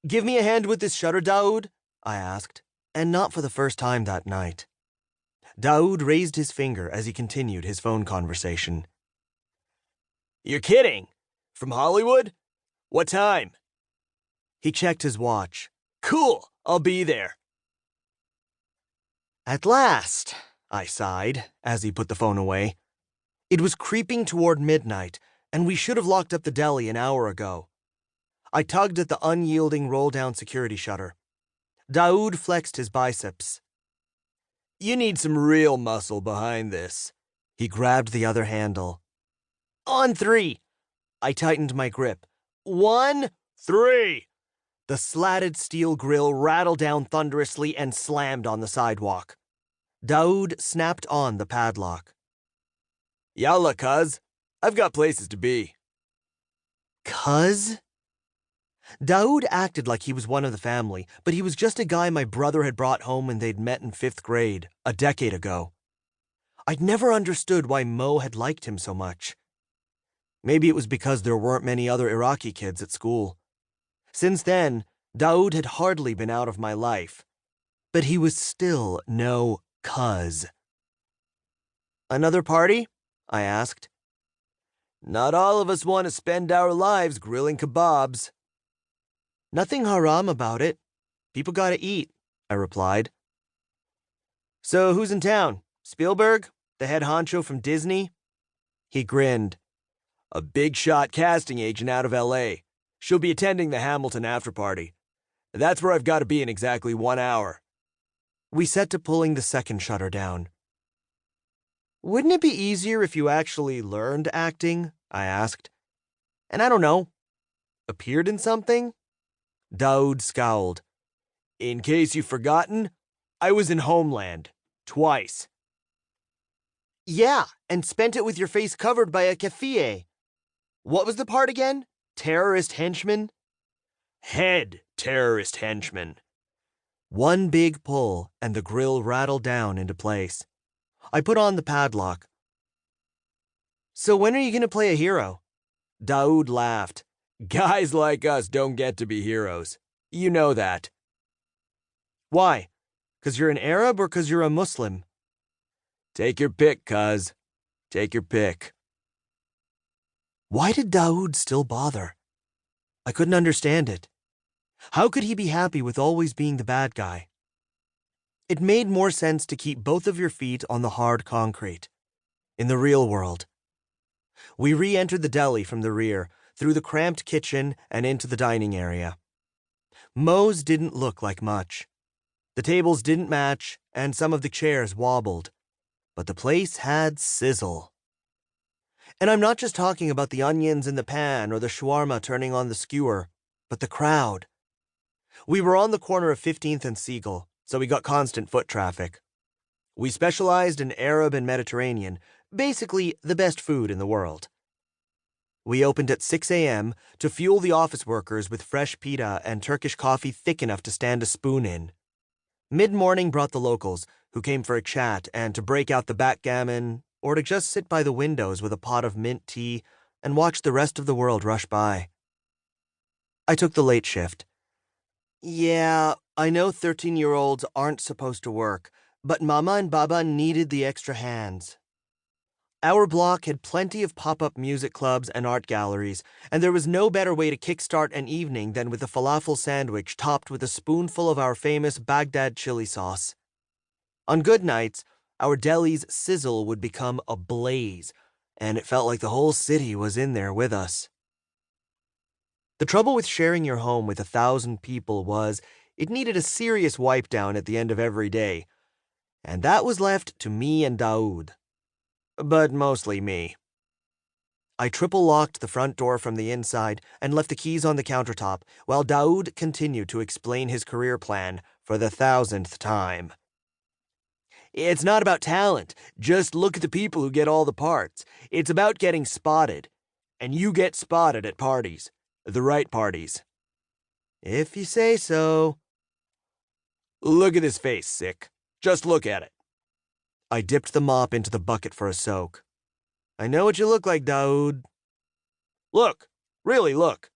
Give me a hand with this shutter, Daoud, I asked, and not for the first time that night. Daoud raised his finger as he continued his phone conversation. You're kidding? From Hollywood? What time? He checked his watch. Cool, I'll be there. At last, I sighed as he put the phone away. It was creeping toward midnight, and we should have locked up the deli an hour ago. I tugged at the unyielding roll-down security shutter. Daoud flexed his biceps. You need some real muscle behind this. He grabbed the other handle. On 3. I tightened my grip. 1, 3. The slatted steel grill rattled down thunderously and slammed on the sidewalk. Daoud snapped on the padlock. Yalla, cuz. I've got places to be. Cuz? Daoud acted like he was one of the family, but he was just a guy my brother had brought home when they'd met in 5th grade, a decade ago. I'd never understood why Mo had liked him so much. Maybe it was because there weren't many other Iraqi kids at school. Since then, Daoud had hardly been out of my life, but he was still no cuz. Another party? I asked. Not all of us want to spend our lives grilling kebabs. Nothing haram about it. People gotta eat, I replied. So who's in town? Spielberg? The head honcho from Disney? He grinned. A big-shot casting agent out of L.A. She'll be attending the Hamilton after-party. That's where I've got to be in exactly 1 hour. We set to pulling the second shutter down. Wouldn't it be easier if you actually learned acting? I asked. And I don't know, appeared in something? Daoud scowled. In case you've forgotten, I was in Homeland. Twice. Yeah, and spent it with your face covered by a keffiyeh. What was the part again? Terrorist henchman? Head terrorist henchman. One big pull, and the grill rattled down into place. I put on the padlock. So when are you going to play a hero? Daoud laughed. Guys like us don't get to be heroes. You know that. Why? 'Cause you're an Arab or 'cause you're a Muslim? Take your pick, cuz. Take your pick. Why did Daoud still bother? I couldn't understand it. How could he be happy with always being the bad guy? It made more sense to keep both of your feet on the hard concrete. In the real world. We re-entered the deli from the rear, through the cramped kitchen and into the dining area. Mo's didn't look like much. The tables didn't match, and some of the chairs wobbled. But the place had sizzle. And I'm not just talking about the onions in the pan or the shawarma turning on the skewer, but the crowd. We were on the corner of 15th and Siegel, so we got constant foot traffic. We specialized in Arab and Mediterranean, basically the best food in the world. We opened at 6 a.m. to fuel the office workers with fresh pita and Turkish coffee thick enough to stand a spoon in. Mid-morning brought the locals, who came for a chat and to break out the backgammon, or to just sit by the windows with a pot of mint tea and watch the rest of the world rush by. I took the late shift. Yeah, I know 13-year-olds aren't supposed to work, but Mama and Baba needed the extra hands. Our block had plenty of pop-up music clubs and art galleries, and there was no better way to kickstart an evening than with a falafel sandwich topped with a spoonful of our famous Baghdad chili sauce. On good nights, our deli's sizzle would become a blaze, and it felt like the whole city was in there with us. The trouble with sharing your home with 1,000 people was it needed a serious wipe down at the end of every day, and that was left to me and Daoud. But mostly me. I triple-locked the front door from the inside and left the keys on the countertop while Daoud continued to explain his career plan for the 1,000th time. It's not about talent. Just look at the people who get all the parts. It's about getting spotted. And you get spotted at parties. The right parties. If you say so. Look at his face, sick. Just look at it. I dipped the mop into the bucket for a soak. I know what you look like, Daoud. Look. Really look.